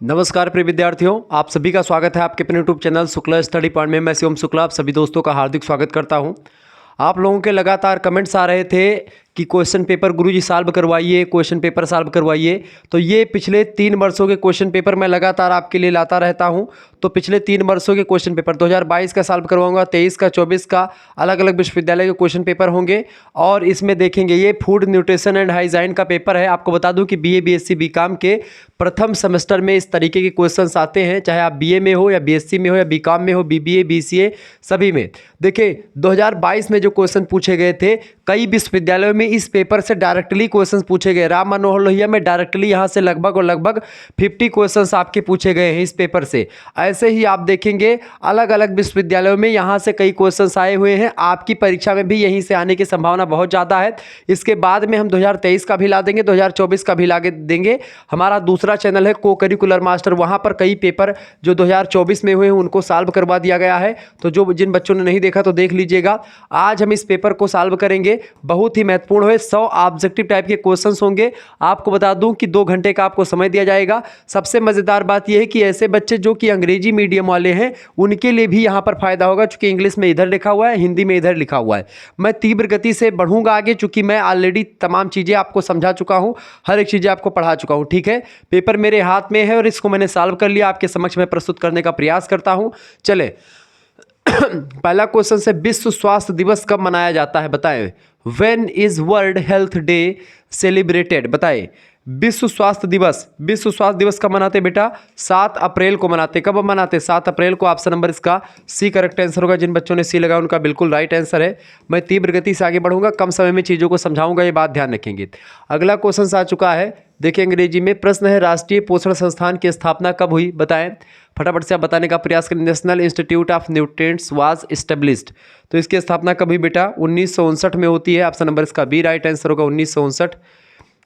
नमस्कार प्रिय विद्यार्थियों, आप सभी का स्वागत है आपके अपने YouTube channel Shukla study point में। मैं शिवम शुक्ला आप सभी दोस्तों का हार्दिक स्वागत करता हूं। आप लोगों के लगातार कमेंट्स आ रहे थे कि क्वेश्चन पेपर गुरुजी सॉल्व करवाइए, क्वेश्चन पेपर सॉल्व करवाइए। तो ये पिछले 3 वर्षों के क्वेश्चन पेपर मैं लगातार आपके लिए लाता रहता हूं। तो पिछले 3 वर्षों के क्वेश्चन पेपर 2022 का सॉल्व करवाऊंगा, 23 का, 24 का, अलग अलग विश्वविद्यालय के क्वेश्चन पेपर होंगे। और इसमें देखेंगे ये फूड न्यूट्रिशन एंड हाइजाइन का पेपर है। आपको बता दूं कि बीए, बीएससी, बीकॉम के प्रथम सेमेस्टर में इस तरीके के क्वेश्चंस आते हैं, चाहे आप बीए में हो या बीएससी में हो या बीकॉम में हो, बीबीए, बीसीए, सभी में। देखिए 2022 में जो क्वेश्चन पूछे गए थे, कई विश्वविद्यालयों में इस पेपर से डायरेक्टली क्वेश्चंस पूछे गए। राम मनोहर लोहिया में डायरेक्टली यहाँ से लगभग 50 क्वेश्चंस आपके पूछे गए हैं इस पेपर से। ऐसे ही आप देखेंगे अलग अलग विश्वविद्यालयों में यहाँ से कई क्वेश्चंस आए हुए हैं। आपकी परीक्षा में भी यहीं से आने की संभावना बहुत ज़्यादा है। इसके बाद में हम 2023 का भी ला देंगे, 2024 का भी ला देंगे। हमारा दूसरा चैनल है को करिकुलर मास्टर, वहाँ पर कई पेपर जो 2024 में हुए हैं उनको सॉल्व करवा दिया गया है। तो जिन बच्चों ने नहीं देखा तो देख लीजिएगा। आज हम इस पेपर को सॉल्व करेंगे, बहुत ही महत्वपूर्ण है। 100 ऑब्जेक्टिव टाइप के क्वेश्चंस होंगे। आपको बता दूं कि 2 घंटे का आपको समय दिया जाएगा। सबसे मजेदार बात यह है कि ऐसे बच्चे जो कि अंग्रेजी मीडियम वाले हैं उनके लिए भी यहां पर फायदा होगा, क्योंकि इंग्लिश में इधर लिखा हुआ है, हिंदी में इधर लिखा हुआ है। मैं तीव्र गति से बढ़ूंगा आगे, चूंकि मैं ऑलरेडी तमाम चीजें आपको समझा चुका हूं, हर एक चीजें आपको पढ़ा चुका हूं। ठीक है, पेपर मेरे हाथ में है और इसको मैंने सॉल्व कर लिया, आपके समक्ष में प्रस्तुत करने का प्रयास करता हूं। चले पहला क्वेश्चन से, विश्व स्वास्थ्य दिवस कब मनाया जाता है बताएं। When is world health day celebrated, बताएं। विश्व स्वास्थ्य दिवस कब मनाते बेटा? 7 अप्रैल को मनाते। कब मनाते? 7 अप्रैल को। ऑप्शन नंबर इसका सी करेक्ट आंसर होगा। जिन बच्चों ने सी लगाया उनका बिल्कुल राइट आंसर है। मैं तीव्र गति से आगे बढ़ूंगा, कम समय में चीज़ों को समझाऊंगा, ये बात ध्यान रखेंगे। अगला क्वेश्चन आ चुका है, देखिए अंग्रेजी में प्रश्न है, राष्ट्रीय पोषण संस्थान की स्थापना कब हुई बताएं। फटाफट से आप बताने का प्रयास करें। National institute of nutrients was established, तो इसकी स्थापना कब हुई बेटा? 1959 में होती है। ऑप्शन नंबर इसका बी राइट आंसर होगा, 1959।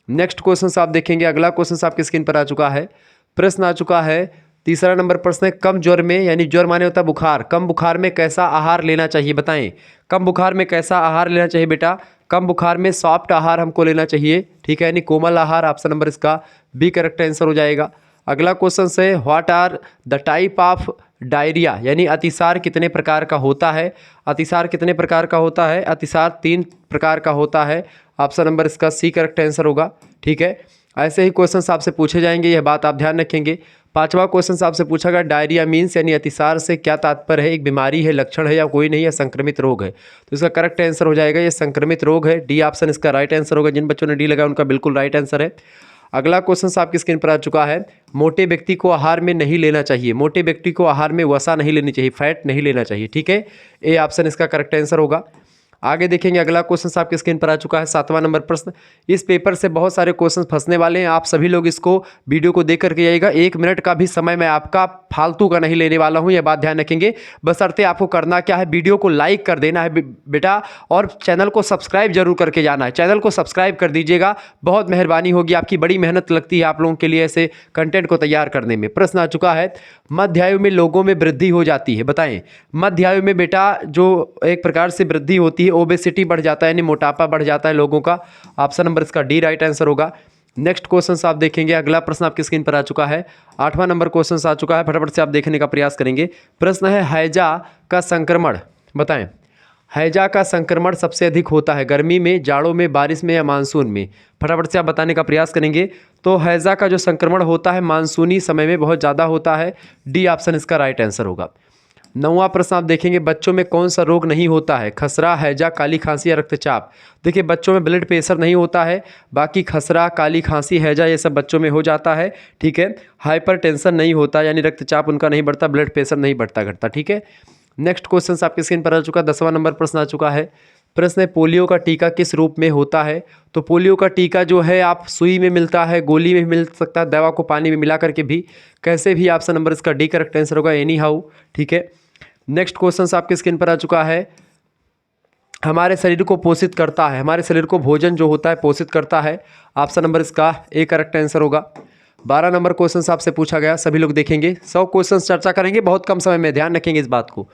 नेक्स्ट क्वेश्चन आप देखेंगे, अगला क्वेश्चन आपकी स्क्रीन पर आ चुका है। प्रश्न आ चुका है, तीसरा नंबर प्रश्न है, कम ज्वर में, यानी ज्वर माने होता है बुखार, कम बुखार में कैसा आहार लेना चाहिए बताएं। कम बुखार में कैसा आहार लेना चाहिए बेटा? कम बुखार में सॉफ्ट आहार हमको लेना चाहिए, ठीक है, यानी कोमल आहार। ऑप्शन नंबर इसका बी करेक्ट आंसर हो जाएगा। अगला क्वेश्चन है, what are the type of diarrhoea, यानी अतिसार कितने प्रकार का होता है। अतिसार कितने प्रकार का होता है? अतिसार 3 प्रकार का होता है। ऑप्शन नंबर इसका सी करेक्ट आंसर होगा, ठीक है। ऐसे ही क्वेश्चन आपसे पूछे जाएंगे, यह बात आप ध्यान रखेंगे। 5वां क्वेश्चन आपसे पूछा गया, डायरिया मीन्स, यानी अतिसार से क्या तात्पर्य है? एक बीमारी है, लक्षण है, या कोई नहीं, या संक्रमित रोग है। तो इसका करेक्ट आंसर हो जाएगा ये संक्रमित रोग है। डी ऑप्शन इसका राइट आंसर होगा। जिन बच्चों ने डी लगाया उनका बिल्कुल राइट आंसर है। अगला क्वेश्चन आपकी स्क्रीन पर आ चुका है, मोटे व्यक्ति को आहार में नहीं लेना चाहिए। मोटे व्यक्ति को आहार में वसा नहीं लेनी चाहिए, फैट नहीं लेना चाहिए, ठीक है। ए ऑप्शन इसका करेक्ट आंसर होगा। आगे देखेंगे, अगला क्वेश्चन आपके स्क्रीन पर आ चुका है, 7वां नंबर प्रश्न। इस पेपर से बहुत सारे क्वेश्चन फंसने वाले हैं, आप सभी लोग इसको वीडियो को देख करके जाइएगा। 1 मिनट का भी समय मैं आपका फालतू का नहीं लेने वाला हूं, यह बात ध्यान रखेंगे। बशर्ते आपको करना क्या है, वीडियो को लाइक कर देना है बेटा, और चैनल को सब्सक्राइब जरूर करके जाना है। चैनल को सब्सक्राइब कर दीजिएगा, बहुत मेहरबानी होगी, आपकी बड़ी मेहनत लगती है आप लोगों के लिए ऐसे कंटेंट को तैयार करने में। प्रश्न आ चुका है, मध्य आयु में लोगों में वृद्धि हो जाती है बताएं। मध्य आयु में बेटा जो एक प्रकार से वृद्धि होती है, ओबेसिटी बढ़ जाता है, यानी मोटापा बढ़ जाता है लोगों का। ऑप्शन नंबर इसका डी राइट आंसर होगा। नेक्स्ट क्वेश्चन आप देखेंगे, अगला प्रश्न आपकी स्क्रीन पर आ चुका है, 8वां नंबर क्वेश्चन आ चुका है। फटाफट से आप देखने का प्रयास करेंगे। प्रश्न है, हैजा का संक्रमण बताएं। हैजा का संक्रमण सबसे अधिक होता है गर्मी में, जाड़ों में, बारिश में, या मानसून में। फटाफट से आप बताने का प्रयास करेंगे। तो हैजा का जो संक्रमण होता है मानसूनी समय में बहुत ज़्यादा होता है। डी ऑप्शन इसका राइट आंसर होगा। 9वां प्रश्न आप देखेंगे, बच्चों में कौन सा रोग नहीं होता है? खसरा, हैजा, काली खांसी, या रक्तचाप। देखिए बच्चों में ब्लड प्रेशर नहीं होता है, बाकी खसरा, काली खांसी, हैजा ये सब बच्चों में हो जाता है, ठीक है। हाइपरटेंशन नहीं होता, यानी रक्तचाप उनका नहीं बढ़ता, ब्लड प्रेशर नहीं बढ़ता घटता, ठीक है। नेक्स्ट क्वेश्चन आपकी स्क्रीन पर आ चुका, 10वां नंबर प्रश्न आ चुका है। प्रश्न है, पोलियो का टीका किस रूप में होता है? तो पोलियो का टीका जो है आप सुई में मिलता है, गोली में मिल सकता है, दवा को पानी में मिला करके भी, कैसे भी। ऑप्शन नंबर इसका डी करेक्ट आंसर होगा, एनी हाउ, ठीक है। नेक्स्ट क्वेश्चन आपके स्क्रीन पर आ चुका है, हमारे शरीर को पोषित करता है, हमारे शरीर को भोजन जो होता है पोषित करता है। ऑप्शन नंबर इसका ए करेक्ट आंसर होगा। 12 नंबर क्वेश्चन आपसे पूछा गया, सभी लोग देखेंगे, 100 क्वेश्चन चर्चा करेंगे, बहुत कम समय में, ध्यान रखेंगे इस बात को।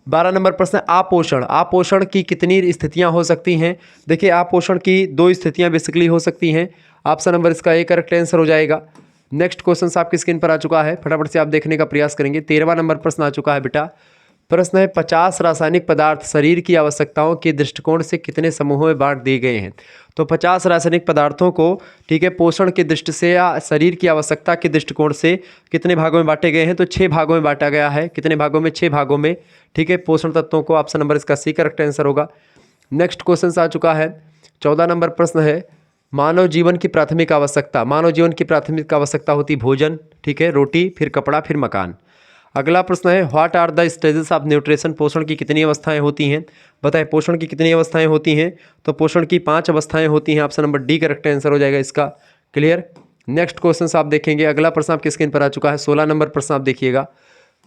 12 नंबर प्रश्न, अपोषण। अपोषण की कितनी स्थितियां हो सकती हैं? देखिए अपोषण की 2 स्थितियां बेसिकली हो सकती हैं। ऑप्शन नंबर इसका ए करेक्ट आंसर हो जाएगा। नेक्स्ट क्वेश्चन आपकी स्क्रीन पर आ चुका है, फटाफट से आप देखने का प्रयास करेंगे। 13वां नंबर प्रश्न आ चुका है बेटा। प्रश्न है 50 रासायनिक पदार्थ शरीर की आवश्यकताओं के दृष्टिकोण से कितने समूहों में बांट दिए गए हैं। तो 50 रासायनिक पदार्थों को, ठीक है, पोषण की दृष्टि से या शरीर की आवश्यकता के दृष्टिकोण से कितने भागों में बांटे गए हैं। तो 6 भागों में बांटा गया है। कितने भागों में? 6 भागों में, ठीक है। पोषण तत्वों को, ऑप्शन नंबर इसका सी करेक्ट आंसर होगा। नेक्स्ट क्वेश्चन आ चुका है 14 नंबर प्रश्न है मानव जीवन की प्राथमिक आवश्यकता। मानव जीवन की प्राथमिक आवश्यकता होती भोजन, ठीक है, रोटी, फिर कपड़ा, फिर मकान। अगला प्रश्न है what are the stages of nutrition. पोषण की कितनी अवस्थाएं होती हैं। बताएं पोषण की कितनी अवस्थाएं होती हैं। तो पोषण की 5 अवस्थाएं होती हैं। Option number D correct answer हो जाएगा इसका। क्लियर। नेक्स्ट क्वेश्चन आप देखेंगे, अगला प्रश्न आपकी स्क्रीन पर आ चुका है। 16 नंबर प्रश्न आप देखिएगा।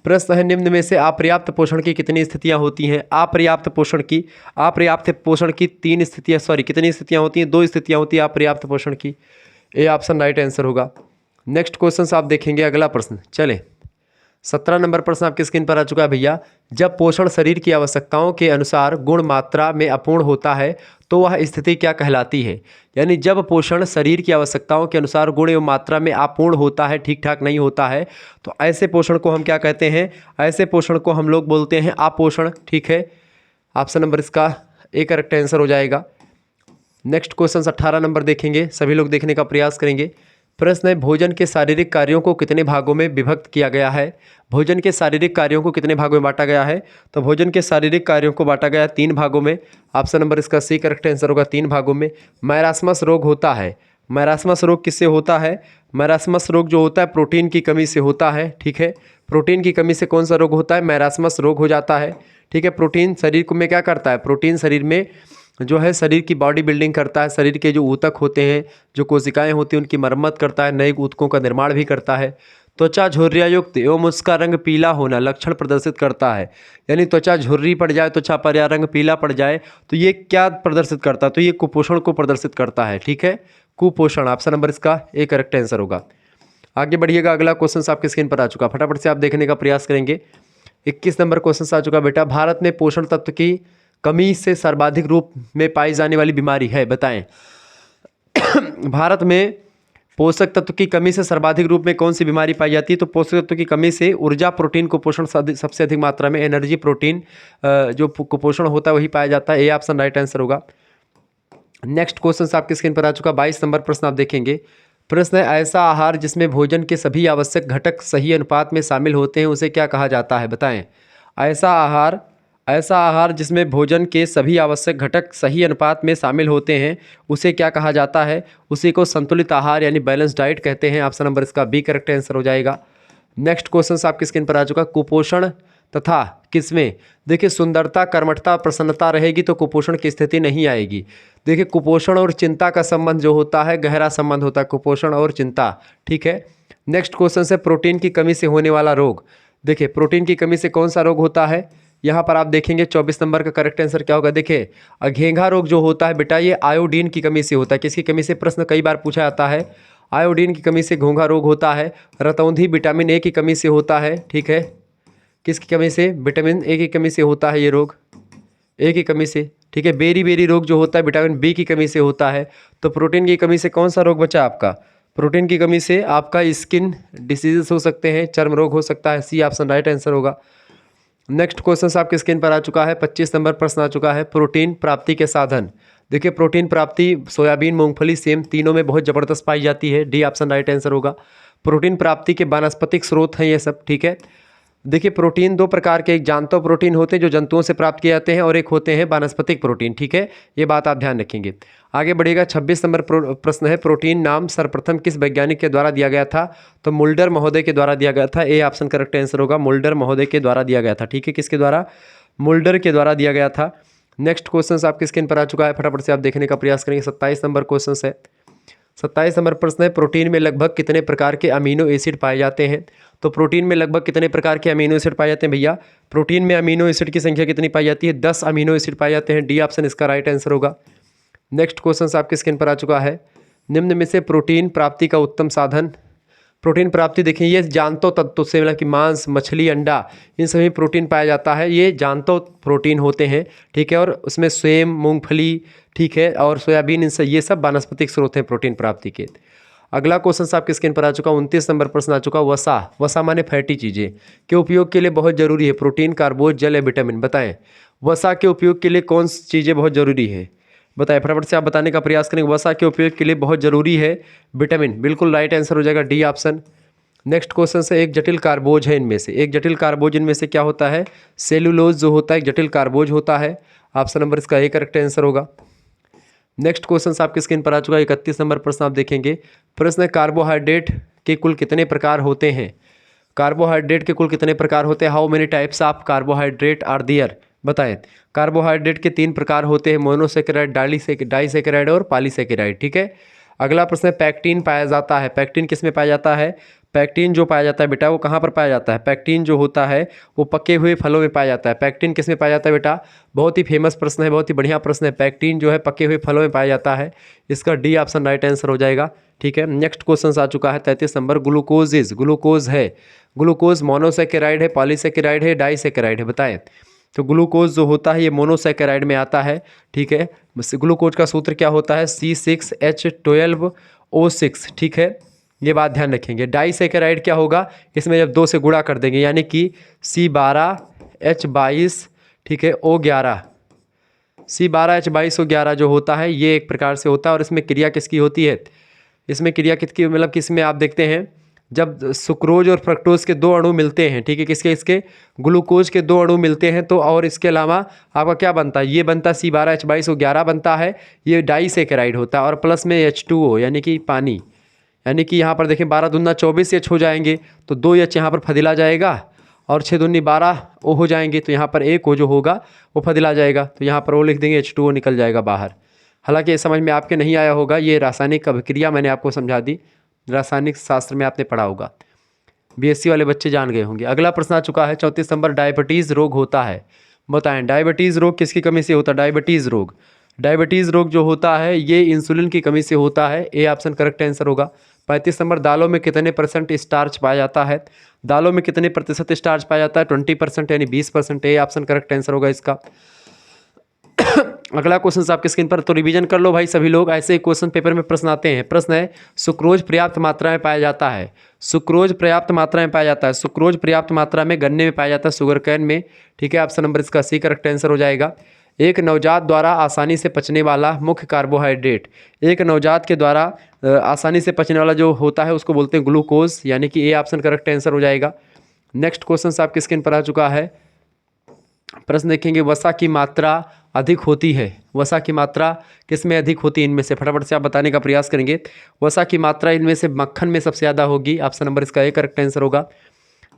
प्रश्न है निम्न में से अपर्याप्त पोषण की कितनी स्थितियां होती हैं। अपर्याप्त पोषण की 3 स्थितियां, कितनी स्थितियां होती हैं? 2 स्थितियां होती हैं अपर्याप्त पोषण की। ए ऑप्शन राइट आंसर होगा। नेक्स्ट क्वेश्चन आप देखेंगे, अगला प्रश्न चले 17 नंबर प्रश्न आपकी स्क्रीन पर आ चुका है भैया। जब पोषण शरीर की आवश्यकताओं के अनुसार गुण मात्रा में अपूर्ण होता है तो वह स्थिति क्या कहलाती है। यानी जब पोषण शरीर की आवश्यकताओं के अनुसार गुण एवं मात्रा में अपूर्ण होता है, ठीक ठाक नहीं होता है, तो ऐसे पोषण को हम क्या कहते हैं? ऐसे पोषण को हम लोग बोलते हैं अपोषण, ठीक है। ऑप्शन नंबर इसका ए करेक्ट आंसर हो जाएगा। नेक्स्ट क्वेश्चन 18 नंबर देखेंगे, सभी लोग देखने का प्रयास करेंगे। प्रश्न है भोजन के शारीरिक कार्यों को कितने भागों में विभक्त किया गया है। भोजन के शारीरिक कार्यों को कितने भागों में बांटा गया है। तो भोजन के शारीरिक कार्यों को बांटा गया 3 भागों में। ऑप्शन नंबर इसका सी करेक्ट आंसर होगा, 3 भागों में। मैरास्मस रोग होता है। मैरास्मस रोग किससे होता है? मैरास्मस रोग जो होता है प्रोटीन की कमी से होता है, ठीक है। प्रोटीन की कमी से कौन सा रोग होता है? मैरास्मस रोग हो जाता है, ठीक है। प्रोटीन शरीर को में क्या करता है? प्रोटीन शरीर में जो है शरीर की बॉडी बिल्डिंग करता है। शरीर के जो ऊतक होते हैं, जो कोशिकाएं होती हैं, उनकी मरम्मत करता है, नए ऊतकों का निर्माण भी करता है। त्वचा झुर्रियायुक्त एवं उसका रंग पीला होना लक्षण प्रदर्शित करता है। यानी त्वचा झुर्री पड़ जाए, त्वचा पर या रंग पीला पड़ जाए तो ये क्या प्रदर्शित करता है? तो ये कुपोषण को प्रदर्शित करता है, ठीक है। कुपोषण, ऑप्शन नंबर इसका ए करेक्ट आंसर होगा। आगे बढ़िएगा, अगला क्वेश्चन आपके स्क्रीन पर आ चुका, फटाफट से आप देखने का प्रयास करेंगे। 21 नंबर क्वेश्चन आ चुका बेटा। भारत में पोषण तत्व की कमी से सर्वाधिक रूप में पाई जाने वाली बीमारी है, बताएं। भारत में पोषक तत्व की कमी से सर्वाधिक रूप में कौन सी बीमारी पाई जाती है? तो पोषक तत्व की कमी से ऊर्जा प्रोटीन कुपोषण सबसे अधिक मात्रा में, एनर्जी प्रोटीन जो कुपोषण होता है वही पाया जाता है। ए ऑप्शन राइट आंसर होगा। नेक्स्ट क्वेश्चन आपकी स्क्रीन पर आ चुका 22 नंबर प्रश्न आप देखेंगे। प्रश्न है ऐसा आहार जिसमें भोजन के सभी आवश्यक घटक सही अनुपात में शामिल होते हैं उसे क्या कहा जाता है, बताएं। ऐसा आहार जिसमें भोजन के सभी आवश्यक घटक सही अनुपात में शामिल होते हैं उसे क्या कहा जाता है? उसी को संतुलित आहार यानी बैलेंस डाइट कहते हैं। ऑप्शन नंबर इसका बी करेक्ट आंसर हो जाएगा। नेक्स्ट क्वेश्चन आपकी स्क्रीन पर आ चुका कुपोषण तथा किसमें? देखिए सुंदरता, कर्मठता, प्रसन्नता रहेगी तो कुपोषण की स्थिति नहीं आएगी। देखिए कुपोषण और चिंता का संबंध जो होता है गहरा संबंध होता है, कुपोषण और चिंता, ठीक है। नेक्स्ट क्वेश्चन है प्रोटीन की कमी से होने वाला रोग। देखिए प्रोटीन की कमी से कौन सा रोग होता है? यहाँ पर आप देखेंगे 24 नंबर का करेक्ट आंसर क्या होगा। देखिए घेंघा रोग जो होता है बेटा ये आयोडीन की कमी से होता है। किसकी कमी से? प्रश्न कई बार पूछा जाता है। आयोडीन की कमी से घोंघा रोग होता है। रतौंधी विटामिन ए की कमी से होता है, ठीक है। किसकी कमी से? विटामिन ए की कमी से होता है ये रोग, ए की कमी से, ठीक है। बेरी रोग जो होता है विटामिन बी की कमी से होता है। तो प्रोटीन की कमी से कौन सा रोग बचा आपका? प्रोटीन की कमी से आपका स्किन डिसीजेस हो सकते हैं, चर्म रोग हो सकता है। सी ऑप्शन राइट आंसर होगा। नेक्स्ट क्वेश्चन आपके स्क्रीन पर आ चुका है 25 नंबर प्रश्न आ चुका है प्रोटीन प्राप्ति के साधन। देखिए प्रोटीन प्राप्ति सोयाबीन, मूंगफली, सेम तीनों में बहुत ज़बरदस्त पाई जाती है। डी ऑप्शन राइट आंसर होगा। प्रोटीन प्राप्ति के वानस्पतिक स्रोत हैं ये सब, ठीक है। देखिए प्रोटीन 2 प्रकार के, एक जानतो प्रोटीन होते हैं जो जंतुओं से प्राप्त किए जाते हैं और एक होते हैं वानस्पतिक प्रोटीन, ठीक है। ये बात आप ध्यान रखेंगे। आगे बढ़ेगा 26 नंबर प्रश्न है प्रोटीन नाम सर्वप्रथम किस वैज्ञानिक के द्वारा दिया गया था? तो मुल्डर महोदय के द्वारा दिया गया था। ए ऑप्शन करेक्ट आंसर होगा, मुल्डर महोदय के द्वारा दिया गया था, ठीक है। किसके द्वारा? मुल्डर के द्वारा दिया गया था। नेक्स्ट क्वेश्चन आपकी स्क्रीन पर आ चुका है, फटाफट से आप देखने का प्रयास करेंगे। 27 नंबर क्वेश्चन है। 27 नंबर प्रश्न है प्रोटीन में लगभग कितने प्रकार के अमीनो एसिड पाए जाते हैं? तो प्रोटीन में लगभग कितने प्रकार के अमीनो एसिड पाए जाते हैं भैया? प्रोटीन में अमीनो एसिड की संख्या कितनी पाई जाती है? 10 अमीनो एसिड पाए जाते हैं। डी ऑप्शन इसका राइट आंसर होगा। नेक्स्ट क्वेश्चन आपकी स्क्रीन पर आ चुका है निम्न में से प्रोटीन प्राप्ति का उत्तम साधन। प्रोटीन प्राप्ति देखिए ये जानतो तत्व से, मतलब कि मांस, मछली, अंडा, इन सभी प्रोटीन पाया जाता है। ये जानतो प्रोटीन होते हैं, ठीक है। और उसमें सेम, मूंगफली, ठीक है, और सोयाबीन, इनसे ये सब वानस्पतिक स्रोत हैं प्रोटीन प्राप्ति के। अगला क्वेश्चन आपके स्क्रीन पर आ चुका 29 नंबर प्रश्न आ चुका। वसा, वसा माने फैटी चीज़ें के उपयोग के लिए बहुत जरूरी है? प्रोटीन, कार्बोज, जल या विटामिन? बताएं वसा के उपयोग के लिए कौन सी चीज़ें बहुत जरूरी है? बताएं, फटाफट से आप बताने का प्रयास करेंगे। वसा के उपयोग के लिए बहुत जरूरी है विटामिन। बिल्कुल राइट आंसर हो जाएगा डी ऑप्शन। नेक्स्ट क्वेश्चन से, एक जटिल कार्बोज है इनमें से, एक जटिल कार्बोज इनमें से क्या होता है? सेलुलोज जो होता है एक जटिल कार्बोज होता है। ऑप्शन नंबर इसका ए करेक्ट आंसर होगा। नेक्स्ट क्वेश्चन आपके स्क्रीन पर आ चुका है 31 नंबर प्रश्न आप देखेंगे। प्रश्न है, कार्बोहाइड्रेट के कुल कितने प्रकार होते हैं? कार्बोहाइड्रेट के कुल कितने प्रकार होते हैं? How many types of carbohydrate are there? बताएं। कार्बोहाइड्रेट के 3 प्रकार होते हैं, मोनोसेकेराइड, डाइसेकेराइड और पॉलीसेकेराइड। ठीक है। अगला प्रश्न है, पैक्टीन पाया जाता है, पैक्टीन किस में पाया जाता है? पैक्टीन जो पाया जाता है बेटा वो कहाँ पर पाया जाता है? पैक्टीन जो होता है वो पके हुए फलों में पाया जाता है। पैक्टीन किस में पाया जाता है बेटा? बहुत ही फेमस प्रश्न है, बहुत ही बढ़िया प्रश्न है। पैक्टीन जो है पके हुए फलों में पाया जाता है। इसका डी ऑप्शन राइट आंसर हो जाएगा। ठीक है। नेक्स्ट क्वेश्चन आ चुका है 33 नंबर। ग्लूकोज ग्लूकोज है, ग्लूकोज मोनोसेकेराइड है, पॉलीसेकेराइड है, डाइसेकेराइड है? बताएं। तो ग्लूकोज जो होता है ये मोनोसेकेराइड में आता है। ठीक है। ग्लूकोज का सूत्र क्या होता है? C6H12O6। ठीक है, ये बात ध्यान रखेंगे। डाइसेकेराइड क्या होगा? इसमें जब 2 से गुणा कर देंगे यानी कि C12H22, ठीक है, O11, C12H22O11 जो होता है ये एक प्रकार से होता है। और इसमें क्रिया किसकी होती है? इसमें क्रिया किसकी, मतलब किसमें आप देखते हैं जब सुक्रोज और फ्रक्टोज के 2 अणु मिलते हैं, ठीक है, किसके? इसके ग्लूकोज के 2 अणु मिलते हैं तो और इसके अलावा आपका क्या बनता है? ये बनता है C12H22O11 बनता है, ये डाइसेकेराइड होता है। और प्लस में H2O यानी कि पानी, यानी कि यहाँ पर देखें 12 दूना 24 एच हो जाएंगे तो 2 एच यहाँ पर फदिला जाएगा और 6 दूनी 12 ओ हो जाएंगे तो यहाँ पर एक ओ जो होगा वो फदिला जाएगा तो यहाँ पर ओ लिख देंगे, H2O निकल जाएगा बाहर। हालांकि ये समझ में आपके नहीं आया होगा, ये रासायनिक अभिक्रिया मैंने आपको समझा दी, रासायनिक शास्त्र में आपने पढ़ा होगा, बीएससी वाले बच्चे जान गए होंगे। अगला प्रश्न आ चुका है 34 नंबर। डायबिटीज़ रोग होता है, बताएं डायबिटीज़ रोग किसकी कमी से होता है? डायबिटीज़ रोग, डायबिटीज़ रोग जो होता है ये इंसुलिन की कमी से होता है। ए ऑप्शन करेक्ट आंसर होगा। 35 नंबर। दालों में कितने % स्टार्च पाया जाता है? दालों में कितने प्रतिशत स्टार्च पाया जाता है? 20% यानी 20%। ए ऑप्शन करेक्ट आंसर होगा इसका। अगला क्वेश्चन आपके स्क्रीन पर, तो रिवीजन कर लो भाई सभी लोग, ऐसे ही क्वेश्चन पेपर में प्रश्न आते हैं। प्रश्न है, सुक्रोज पर्याप्त मात्रा में पाया जाता है, सुक्रोज पर्याप्त मात्रा में पाया जाता है, सुक्रोज पर्याप्त मात्रा में गन्ने में पाया जाता है, शुगर कैन में। ठीक है, ऑप्शन नंबर इसका सी करेक्ट आंसर हो जाएगा। एक नवजात द्वारा आसानी से पचने वाला मुख्य कार्बोहाइड्रेट, एक नवजात के द्वारा आसानी से पचने वाला जो होता है उसको बोलते हैं ग्लूकोज, यानी कि ए ऑप्शन करेक्ट आंसर हो जाएगा। नेक्स्ट क्वेश्चन आपके स्क्रीन पर आ चुका है। प्रश्न देखेंगे, वसा की मात्रा अधिक होती है, वसा की मात्रा किस में अधिक होती है? इनमें से फटाफट से आप बताने का प्रयास करेंगे। वसा की मात्रा इनमें से मक्खन में सबसे ज़्यादा होगी, ऑप्शन नंबर इसका ए करेक्ट आंसर होगा।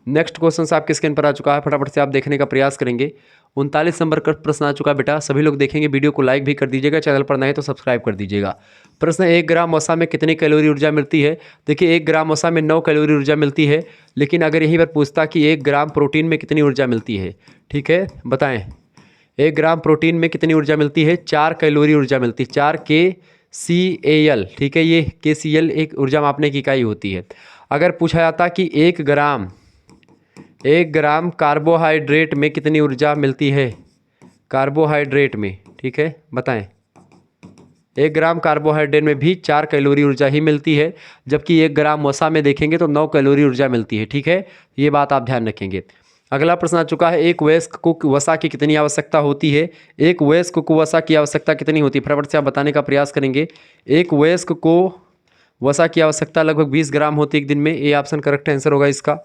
नेक्स्ट क्वेश्चन आपके स्क्रीन पर आ चुका है, फटाफट से आप देखने का प्रयास करेंगे। 39 नंबर का प्रश्न आ चुका है बेटा, सभी लोग देखेंगे, वीडियो को लाइक भी कर दीजिएगा, चैनल पर नए तो सब्सक्राइब कर दीजिएगा। प्रश्न है, 1 ग्राम वसा में कितनी कैलोरी ऊर्जा मिलती है? देखिए 1 ग्राम वसा में 9 कैलोरी ऊर्जा मिलती है, लेकिन अगर यहीं पर पूछता कि 1 ग्राम प्रोटीन में कितनी ऊर्जा मिलती है, ठीक है, बताएं 1 ग्राम प्रोटीन में कितनी ऊर्जा मिलती है? 4 कैलोरी ऊर्जा मिलती है, 4 KCAL। ठीक है, ये KCL एक ऊर्जा मापने की इकाई होती है। अगर पूछा जाता कि 1 ग्राम कार्बोहाइड्रेट में कितनी ऊर्जा मिलती है? कार्बोहाइड्रेट में, ठीक है, बताएं 1 ग्राम कार्बोहाइड्रेट में भी 4 कैलोरी ऊर्जा ही मिलती है, जबकि 1 ग्राम वसा में देखेंगे तो 9 कैलोरी ऊर्जा मिलती है। ठीक है, ये बात आप ध्यान रखेंगे। अगला प्रश्न आ चुका है, एक वयस्क को वसा की कितनी आवश्यकता होती है? एक वयस्क को वसा की आवश्यकता कितनी होती है? फटाफट से आप बताने का प्रयास करेंगे। एक वयस्क को वसा की आवश्यकता लगभग 20 ग्राम होती है एक दिन में। ए ऑप्शन करेक्ट आंसर होगा इसका।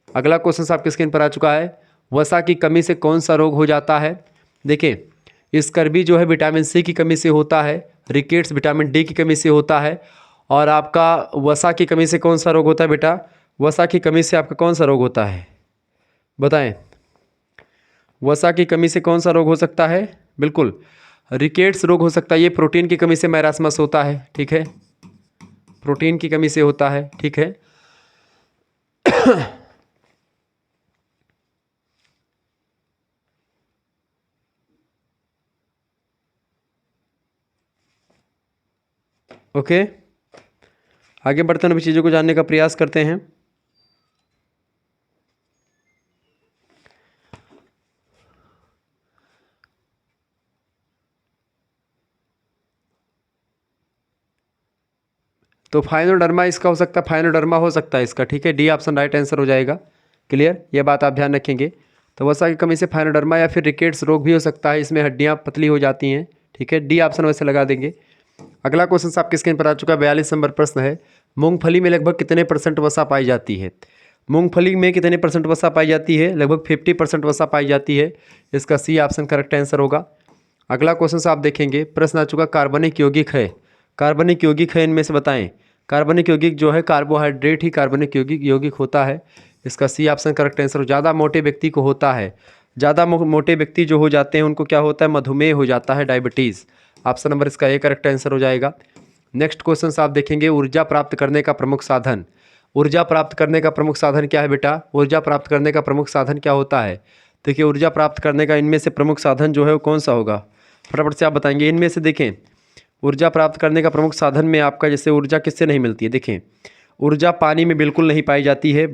अगला क्वेश्चन आपके स्क्रीन पर आ चुका है, वसा की कमी से कौन सा रोग हो जाता है? देखिए स्कर्वी जो है विटामिन सी की कमी से होता है, रिकेट्स विटामिन डी की कमी से होता है, और आपका वसा की कमी से कौन सा रोग होता है बेटा? वसा की कमी से आपका कौन सा रोग होता है? बताएं, वसा की कमी से कौन सा रोग हो सकता है? बिल्कुल रिकेट्स रोग हो सकता है। ये प्रोटीन की कमी से मैरास्मस होता है, ठीक है, प्रोटीन की कमी से होता है। ठीक है, ओके, आगे बढ़ते हैं, अभी चीज़ों को जानने का प्रयास करते हैं। तो फाइनोडर्मा इसका हो सकता है, फाइनोडर्मा हो सकता है इसका, ठीक है। डी ऑप्शन राइट आंसर हो जाएगा। क्लियर, ये बात आप ध्यान रखेंगे। तो वसा की कमी से फाइनोडर्मा या फिर रिकेट्स रोग भी हो सकता है, इसमें हड्डियाँ पतली हो जाती हैं, ठीक है। डी ऑप्शन वैसे लगा देंगे। अगला क्वेश्चन आपके स्क्रीन पर आ चुका है। 42 नंबर प्रश्न है, मूंगफली में लगभग कितने % वसा पाई जाती है? मूंगफली में कितने % वसा पाई जाती है? लगभग 50% वसा पाई जाती है। इसका सी ऑप्शन करेक्ट आंसर होगा। अगला क्वेश्चन आप देखेंगे, प्रश्न आ चुका कार्बनिक यौगिक है। कार्बनिक यौगिक है, इनमें से बताएं। कार्बनिक यौगिक जो है कार्बोहाइड्रेट ही कार्बनिक यौगिक होता है। इसका सी ऑप्शन करेक्ट आंसर। ज़्यादा मोटे व्यक्ति को होता है, ज़्यादा मोटे व्यक्ति जो हो जाते हैं उनको क्या होता है? मधुमेह हो जाता है, डायबिटीज़। ऑप्शन नंबर इसका ए करेक्ट आंसर हो जाएगा। नेक्स्ट क्वेश्चन आप देखेंगे, ऊर्जा प्राप्त करने का प्रमुख साधन। ऊर्जा प्राप्त करने का प्रमुख साधन क्या है बेटा? ऊर्जा प्राप्त करने का प्रमुख साधन क्या होता है? देखिए, ऊर्जा प्राप्त करने का इनमें से प्रमुख साधन जो है वो कौन सा होगा? फटाफट से आप बताएंगे। इनमें से देखें, ऊर्जा प्राप्त करने का प्रमुख साधन में आपका जैसे ऊर्जा किससे नहीं मिलती है? देखें, ऊर्जा पानी में बिल्कुल नहीं पाई जाती है,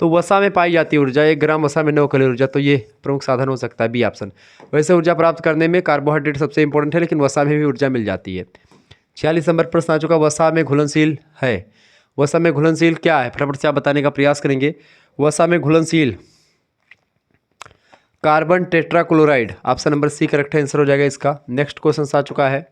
तो वसा में पाई जाती है ऊर्जा। 1 ग्राम वसा में 9 कैलोरी ऊर्जा, तो ये प्रमुख साधन हो सकता है, बी ऑप्शन। वैसे ऊर्जा प्राप्त करने में कार्बोहाइड्रेट सबसे इंपॉर्टेंट है, लेकिन वसा में भी ऊर्जा मिल जाती है। 46 नंबर प्रश्न आ चुका, वसा में घुलनशील है। वसा में घुलनशील क्या है? फटाफट से आप बताने का प्रयास करेंगे। वसा में घुलनशील carbon tetrachloride, option number C correct answer हो जाएगा इसका। नेक्स्ट क्वेश्चन आ चुका है।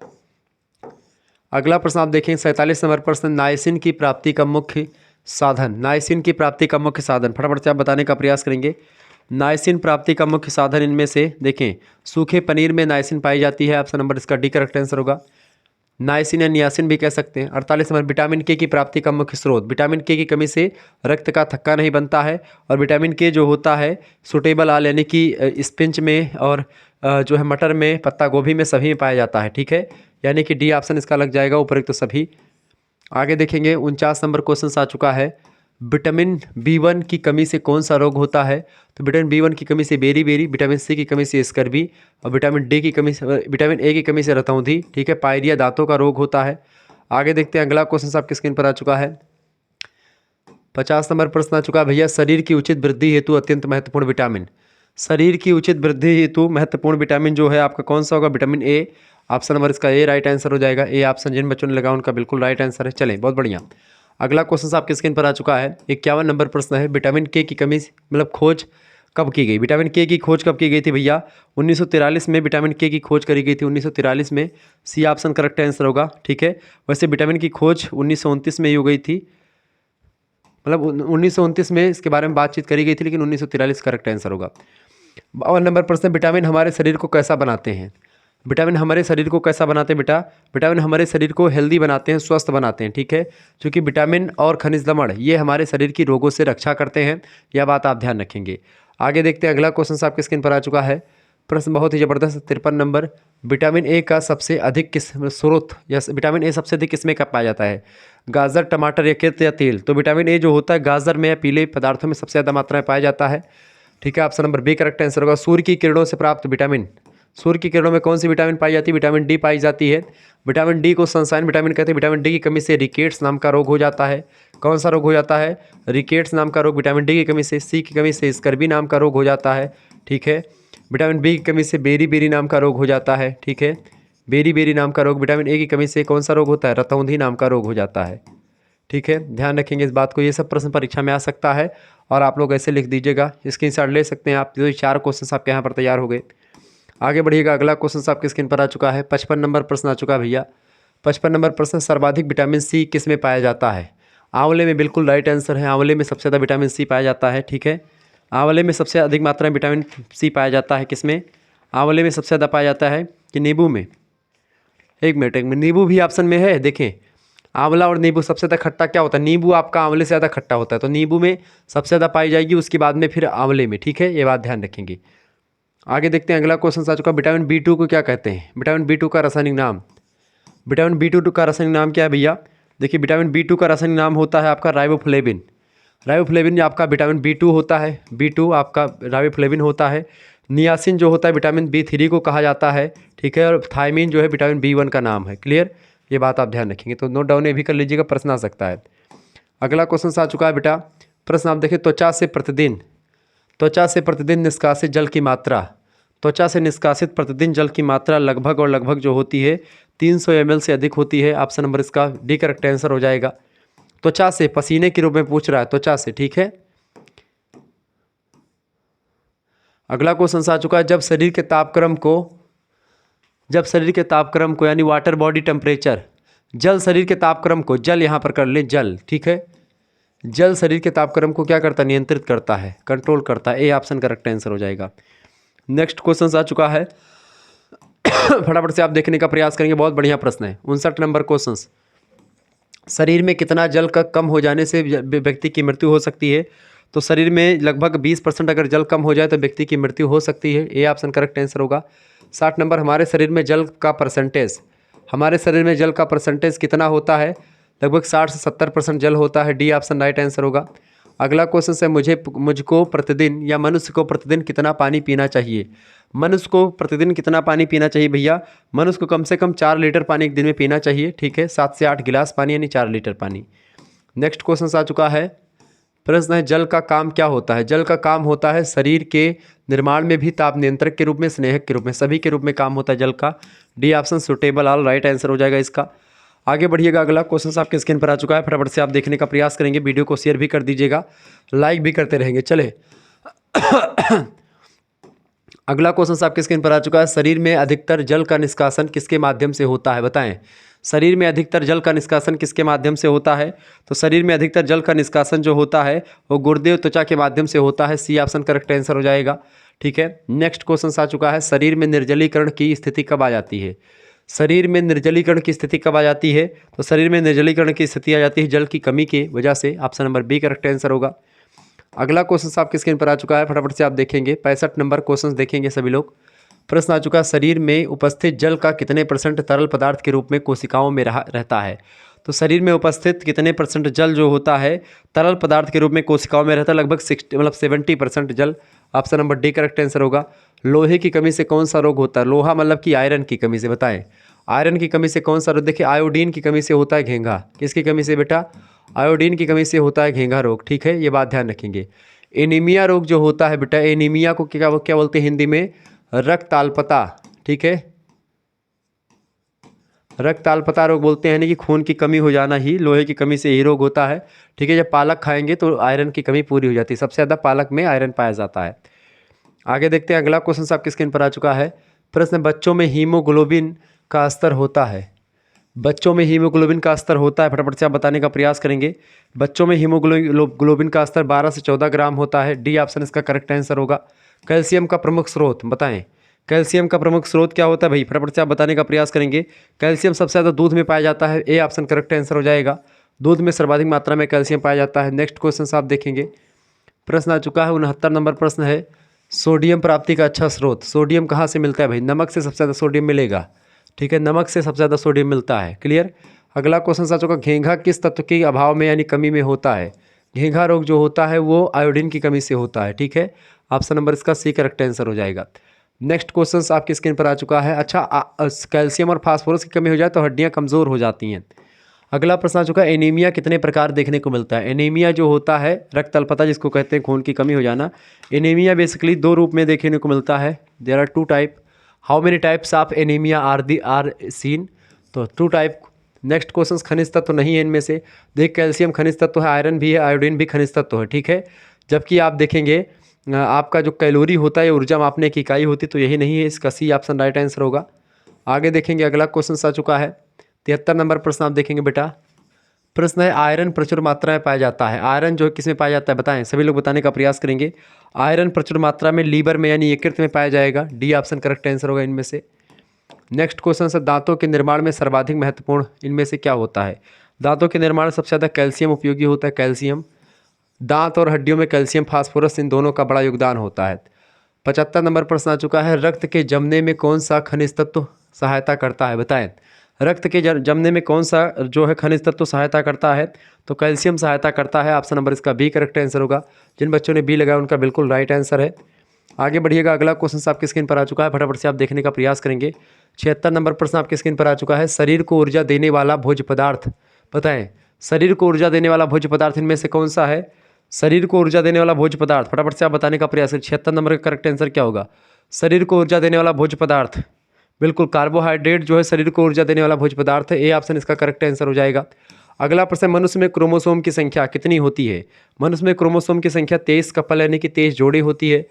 अगला प्रश्न आप देखें, 47 नंबर प्रश्न, नाइसिन की प्राप्ति का मुख्य साधन। नाइसिन की प्राप्ति का मुख्य साधन, फटाफट से आप बताने का प्रयास करेंगे। नाइसिन प्राप्ति का मुख्य साधन इनमें से देखें, सूखे पनीर में नाइसिन पाई जाती है। ऑप्शन नंबर इसका डी करेक्ट आंसर होगा। नाइसिन या नियासिन भी कह सकते हैं। 48 नंबर, विटामिन के की प्राप्ति का मुख्य स्रोत। विटामिन के की कमी से रक्त का थक्का नहीं बनता है, और विटामिन के जो होता है सूटेबल आल यानी कि स्पिंच में और जो है मटर में, पत्ता गोभी में, सभी में पाया जाता है, ठीक है। यानी कि डी ऑप्शन इसका लग जाएगा, उपरोक्त तो सभी। आगे देखेंगे, 49 नंबर क्वेश्चन आ चुका है, विटामिन B1 की कमी से कौन सा रोग होता है? तो विटामिन B1 की कमी से बेरी, विटामिन सी की कमी से स्कर्वी, और विटामिन डी की कमी से, विटामिन ए की कमी से रतौंधी, ठीक है। पायरिया दांतों का रोग होता है। आगे देखते हैं, अगला क्वेश्चन आपके स्क्रीन पर आ चुका है। 50 नंबर प्रश्न आ चुका है भैया, शरीर की उचित वृद्धि हेतु अत्यंत महत्वपूर्ण विटामिन। शरीर की उचित वृद्धि हेतु महत्वपूर्ण विटामिन जो है आपका कौन सा होगा? Vitamin A. ऑप्शन नंबर इसका ए राइट आंसर हो जाएगा। ए ऑप्शन जिन बच्चों ने लगा उनका बिल्कुल राइट आंसर है। चलें, बहुत बढ़िया। अगला क्वेश्चन आपके स्क्रीन पर आ चुका है। 51 नंबर प्रश्न है, विटामिन के की कमी मतलब खोज कब की गई? विटामिन के की खोज कब की गई थी भैया? 1943 में विटामिन के की खोज करी गई थी, 1943 में। सी ऑप्शन करेक्ट आंसर होगा, ठीक है। वैसे विटामिन की खोज 1929 में ही हो गई थी, मतलब 1929 में इसके बारे में बातचीत करी गई थी, लेकिन 1943 करेक्ट आंसर होगा। 52 नंबर प्रश्न, विटामिन हमारे शरीर को कैसा बनाते हैं? विटामिन हमारे शरीर को कैसा बनाते हैं बेटा? विटामिन हमारे शरीर को हेल्दी बनाते हैं, स्वस्थ बनाते हैं, ठीक है। क्योंकि विटामिन और खनिज लवण ये हमारे शरीर की रोगों से रक्षा करते हैं, यह बात आप ध्यान रखेंगे। आगे देखते हैं, अगला क्वेश्चन आपके स्क्रीन पर आ चुका है। प्रश्न बहुत ही ज़बरदस्त, 53 नंबर, विटामिन ए का सबसे अधिक किस स्रोत या विटामिन ए सबसे अधिक किसमें पाया जाता है? गाजर, टमाटर, यकृत या तेल? तो विटामिन ए जो होता है गाजर में या पीले पदार्थों में सबसे ज़्यादा मात्रा में पाया जाता है, ठीक है। Option number B correct answer होगा। सूर्य की किरणों से प्राप्त विटामिन, सूर्य की किरणों में कौन सी विटामिन पाई जाती है? विटामिन डी पाई जाती है। विटामिन डी को सनशाइन विटामिन कहते हैं। विटामिन डी की कमी से रिकेट्स नाम का रोग हो जाता है। कौन सा रोग हो जाता है? रिकेट्स नाम का रोग विटामिन डी की कमी से। सी की कमी से स्कर्वी नाम का रोग हो जाता है, ठीक है। विटामिन बी की कमी से बेरी नाम का रोग हो जाता है, ठीक है। बेरी नाम का रोग। विटामिन ए की कमी से कौन सा रोग होता है? रतौंधी नाम का रोग हो जाता है, ठीक है। ध्यान रखेंगे इस बात को, ये सब प्रश्न परीक्षा में आ सकता है, और आप लोग ऐसे लिख दीजिएगा, स्क्रीनशॉट ले सकते हैं आप। तो 4 क्वेश्चन आपके यहाँ पर तैयार हो गए। आगे बढ़िएगा, अगला क्वेश्चन आपके स्क्रीन पर आ चुका है। 55 नंबर प्रश्न आ चुका है भैया। 55 नंबर प्रश्न, सर्वाधिक विटामिन सी किस में पाया जाता है? आंवले में बिल्कुल राइट आंसर है। आंवले में सबसे ज़्यादा विटामिन सी पाया जाता है, ठीक है। आंवले में सबसे अधिक मात्रा में विटामिन सी पाया जाता है किसमें? आंवले में सबसे ज़्यादा पाया जाता है कि नींबू में? एक मिनट, नींबू भी ऑप्शन में है। देखें, आंवला और नींबू सबसे ज़्यादा खट्टा क्या होता है? नींबू आपका आंवले से ज़्यादा खट्टा होता है, तो नींबू में सबसे ज़्यादा पाई जाएगी, उसके बाद में फिर आंवले में, ठीक है। ये बात ध्यान रखेंगे। आगे देखते हैं, अगला क्वेश्चन आ चुका, विटामिन B2 को क्या कहते हैं? विटामिन B2 का रासायनिक नाम। विटामिन B2 का रासायनिक नाम क्या है भैया? देखिए, विटामिन B2 का रासायनिक नाम होता है आपका राइबोफ्लेविन। राइबोफ्लेविन आपका विटामिन B2 होता है। B2 आपका राइबोफ्लेविन होता है। नियासिन जो होता है विटामिन B3 को कहा जाता है, ठीक है। और थायमिन जो है विटामिन B1 का नाम है। क्लियर, ये बात आप ध्यान रखेंगे। तो नोट डाउन ये भी कर लीजिएगा, प्रश्न आ सकता है। अगला क्वेश्चन आ चुका है बेटा। प्रश्न आप देखिए, त्वचा से प्रतिदिन निष्कासित जल की मात्रा त्वचा से निष्कासित प्रतिदिन जल की मात्रा लगभग जो होती है 300 ml से अधिक होती है। ऑप्शन नंबर इसका डी करेक्ट आंसर हो जाएगा। त्वचा से, पसीने के रूप में पूछ रहा है, त्वचा से, ठीक है। अगला क्वेश्चन आ चुका है, जब शरीर के तापक्रम को यानी वाटर बॉडी टेम्परेचर, शरीर के तापक्रम को, जल यहाँ पर कर लें, जल, ठीक है। जल शरीर के तापक्रम को क्या करता है? नियंत्रित करता है, कंट्रोल करता है। ए ऑप्शन करेक्ट आंसर हो जाएगा। नेक्स्ट क्वेश्चन आ चुका है, फटाफट से आप देखने का प्रयास करेंगे, बहुत बढ़िया प्रश्न है। 59 नंबर क्वेश्चन, शरीर में कितना जल का कम हो जाने से व्यक्ति की मृत्यु हो सकती है? तो शरीर में लगभग 20% अगर जल कम हो जाए तो व्यक्ति की मृत्यु हो सकती है। ए ऑप्शन करेक्ट आंसर होगा। 60 नंबर, हमारे शरीर में जल का परसेंटेज कितना होता है? लगभग 60 से 70% जल होता है। डी ऑप्शन राइट आंसर होगा। अगला क्वेश्चन है, मुझको प्रतिदिन या मनुष्य को प्रतिदिन कितना पानी पीना चाहिए? मनुष्य को प्रतिदिन कितना पानी पीना चाहिए भैया? मनुष्य को कम से कम 4 लीटर पानी एक दिन में पीना चाहिए, ठीक है। 7 से 8 गिलास पानी यानी 4 लीटर पानी। नेक्स्ट क्वेश्चन आ चुका है, प्रश्न है, जल का काम क्या होता है? जल का काम होता है शरीर के निर्माण में भी ताप नियंत्रक के रूप में, स्नेहक के रूप में, सभी के रूप में काम होता है जल का। D option suitable all right answer हो जाएगा इसका। आगे बढ़िएगा, अगला क्वेश्चन आपके स्क्रीन पर आ चुका है, फटाफट से आप देखने का प्रयास करेंगे, वीडियो को शेयर भी कर दीजिएगा, लाइक भी करते रहेंगे। चले अगला क्वेश्चन आपके स्क्रीन पर आ चुका है, शरीर में अधिकतर जल का निष्कासन किसके माध्यम से होता है? बताएं, शरीर में अधिकतर जल का निष्कासन किसके माध्यम से होता है? तो शरीर में अधिकतर जल का निष्कासन जो होता है वो गुर्दे और त्वचा के माध्यम से होता है। सी ऑप्शन करेक्ट आंसर हो जाएगा, ठीक है। नेक्स्ट क्वेश्चन आ चुका है, शरीर में निर्जलीकरण की स्थिति कब आ जाती है? शरीर में निर्जलीकरण की स्थिति कब आ जाती है? तो शरीर में निर्जलीकरण की स्थिति आ जाती है जल की कमी की वजह से। Option number B correct answer होगा। अगला क्वेश्चन आपके स्क्रीन पर आ चुका है, फटाफट से आप देखेंगे, 65 नंबर क्वेश्चन देखेंगे सभी लोग। प्रश्न आ चुका है, शरीर में उपस्थित जल का कितने % तरल पदार्थ के रूप में कोशिकाओं में रहता है? तो शरीर में उपस्थित कितने % जल जो होता है तरल पदार्थ के रूप में कोशिकाओं में रहता है? लगभग 70% जल। Option number D correct answer होगा। लोहे की कमी से कौन सा रोग होता है? लोहा मतलब कि आयरन की कमी से, बताएं, आयरन की कमी से कौन सा रोग? देखिए, आयोडीन की कमी से होता है घेंघा। किसकी कमी से बेटा? आयोडीन की कमी से होता है घेंघा रोग, ठीक है, ये बात ध्यान रखेंगे। एनीमिया रोग जो होता है बेटा, एनीमिया को क्या बोलते हैं हिंदी में? रक्ताल्पता, ठीक है, रक्ताल्पता रोग बोलते हैं, यानी कि खून की कमी हो जाना ही लोहे की कमी से ही रोग होता है, ठीक है। जब पालक खाएंगे तो आयरन की कमी पूरी हो जाती है, सबसे ज़्यादा पालक में आयरन पाया जाता है। आगे देखते हैं, अगला क्वेश्चन आपकी स्क्रीन पर आ चुका है। प्रश्न, बच्चों में हीमोग्लोबिन का स्तर होता है? बच्चों में हीमोग्लोबिन का स्तर होता है, फटाफट से आप बताने का प्रयास करेंगे। बच्चों में हीमोग्लोबिन का स्तर 12 से 14 ग्राम होता है। डी ऑप्शन इसका करेक्ट आंसर होगा। कैल्शियम का प्रमुख स्रोत बताएं, कैल्शियम का प्रमुख स्रोत क्या होता है भाई? फटाफट से आप बताने का प्रयास करेंगे। कैल्शियम सबसे ज़्यादा दूध में पाया जाता है। ए ऑप्शन करेक्ट आंसर हो जाएगा। दूध में सर्वाधिक मात्रा में कैल्शियम पाया जाता है। नेक्स्ट क्वेश्चन आप देखेंगे, प्रश्न आ चुका है, 69 नंबर प्रश्न है, सोडियम प्राप्ति का अच्छा स्रोत। सोडियम कहाँ से मिलता है भाई? नमक से सबसे ज़्यादा सोडियम मिलेगा, ठीक है, नमक से सबसे ज़्यादा सोडियम मिलता है। क्लियर। अगला क्वेश्चन आ चुका, घेंघा किस तत्व के अभाव में यानी कमी में होता है? घेंघा रोग जो होता है वो आयोडीन की कमी से होता है, ठीक है। ऑप्शन नंबर इसका सी करेक्ट आंसर हो जाएगा। नेक्स्ट क्वेश्चन आपकी स्क्रीन पर आ चुका है, अच्छा, कैल्शियम और फास्फोरस की कमी हो जाए तो हड्डियाँ कमज़ोर हो जाती हैं। अगला प्रश्न आ चुका है, एनीमिया कितने प्रकार देखने को मिलता है? एनीमिया जो होता है रक्त अल्पता जिसको कहते हैं, खून की कमी हो जाना, एनीमिया बेसिकली 2 रूप में देखने को मिलता है। There are 2 type. How many types of anaemia are seen? तो 2 टाइप। नेक्स्ट क्वेश्चन, खनिज तत्व तो नहीं है इनमें से। देख, कैल्शियम खनिज तत्व तो है, आयरन भी है, आयोडीन भी खनिज तत्व तो है, ठीक है। जबकि आप देखेंगे आपका जो कैलोरी होता है ऊर्जा मापने की इकाई होती तो यही नहीं है, इसका सी ऑप्शन राइट आंसर होगा। आगे देखेंगे, अगला क्वेश्चन आ चुका है, 73 नंबर प्रश्न आप देखेंगे बेटा। प्रश्न है, आयरन प्रचुर मात्रा में पाया जाता है। आयरन जो है किस में पाया जाता है बताएं, सभी लोग बताने का प्रयास करेंगे। आयरन प्रचुर मात्रा में लीवर में यानी यकृत में पाया जाएगा। डी ऑप्शन करेक्ट आंसर होगा इनमें से। नेक्स्ट क्वेश्चन है, दांतों के निर्माण में सर्वाधिक महत्वपूर्ण इनमें से क्या होता है? दांतों के निर्माण में सबसे ज़्यादा कैल्शियम उपयोगी होता है, कैल्शियम। दांत और हड्डियों में कैल्शियम फास्फोरस इन दोनों का बड़ा योगदान होता है। 75 नंबर प्रश्न आ चुका है, रक्त के जमने में कौन सा खनिज तत्व सहायता करता है? बताएं, रक्त के जमने में कौन सा जो है खनिज तत्व सहायता करता है? तो कैल्शियम सहायता करता है। ऑप्शन नंबर इसका बी करेक्ट आंसर होगा। जिन बच्चों ने बी लगाया उनका बिल्कुल राइट आंसर है। आगे बढ़िएगा, अगला क्वेश्चन आपकी स्क्रीन पर आ चुका है, फटाफट से आप देखने का प्रयास करेंगे। 76 नंबर प्रश्न आपकी स्क्रीन पर आ चुका है, शरीर को ऊर्जा देने वाला भोज्य पदार्थ बताएं, शरीर को ऊर्जा देने वाला भोज्य पदार्थ इनमें से कौन सा है? शरीर को ऊर्जा देने वाला भोज्य पदार्थ फटाफट से आप बताने का प्रयास करें। 76 नंबर का करेक्ट आंसर क्या होगा? शरीर को ऊर्जा देने वाला भोज्य पदार्थ, बिल्कुल कार्बोहाइड्रेट जो है शरीर को ऊर्जा देने वाला भोज्य पदार्थ है। ए ऑप्शन इसका करेक्ट आंसर हो जाएगा। अगला प्रश्न, मनुष्य में क्रोमोसोम की संख्या कितनी होती है? मनुष्य में क्रोमोसोम की संख्या 23 कपल यानी कि 23 जोड़ी होती है।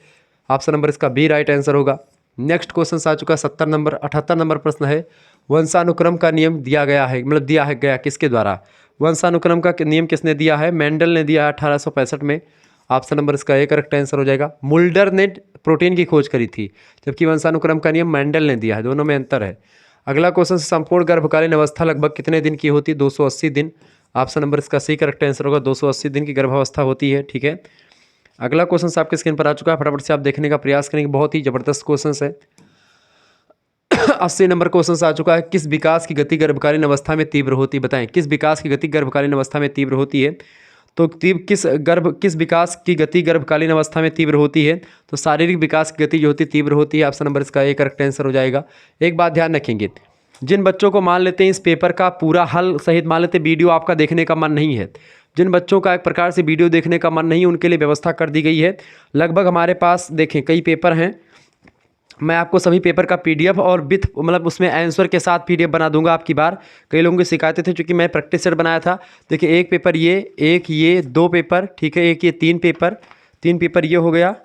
ऑप्शन नंबर इसका बी राइट आंसर होगा। नेक्स्ट क्वेश्चन आ चुका 78 नंबर प्रश्न है, वंशानुक्रम का नियम दिया गया है, मतलब दिया है गया किसके द्वारा? वंशानुक्रम का नियम किसने दिया है? मेंडल ने दिया है 1865 में। ऑप्शन नंबर इसका ए करेक्ट आंसर हो जाएगा। मुल्डर ने प्रोटीन की खोज करी थी, जबकि वंशानुक्रम का नियम मेंडल ने दिया है, दोनों में अंतर है। अगला क्वेश्चन, संपूर्ण गर्भकालीन अवस्था लगभग कितने दिन की होती है? 280 दिन। ऑप्शन नंबर इसका सी करेक्ट आंसर होगा, 280 दिन की गर्भावस्था होती है। ठीक है, अगला क्वेश्चन आपके स्क्रीन पर आ चुका है, फटाफट से आप देखने का प्रयास करेंगे, बहुत ही जबरदस्त क्वेश्चन है। 80 नंबर क्वेश्चन आ चुका है, किस विकास की गति गर्भकालीन अवस्था में तीव्र होती है? बताएं, किस विकास की गति गर्भकालीन अवस्था में तीव्र होती है? तो किस विकास की गति गर्भकालीन अवस्था में तीव्र होती है? तो शारीरिक विकास की गति जो होती है तीव्र होती है। ऑप्शन नंबर इसका ए करेक्ट आंसर हो जाएगा। एक बात ध्यान रखेंगे, जिन बच्चों को मान लेते हैं इस पेपर का पूरा हल सहित मान लेते वीडियो आपका देखने का मन नहीं है, जिन बच्चों का एक प्रकार से वीडियो देखने का मन नहीं है, उनके लिए व्यवस्था कर दी गई है। लगभग हमारे पास देखें कई पेपर हैं, मैं आपको सभी पेपर का पीडीएफ और विथ मतलब उसमें आंसर के साथ पीडीएफ बना दूंगा। आपकी बार कई लोगों की शिकायतें थी, चूँकि मैं प्रैक्टिस सेट बनाया था। देखिए, एक पेपर ये, एक ये, दो पेपर, ठीक है, एक ये, तीन पेपर ये हो गया,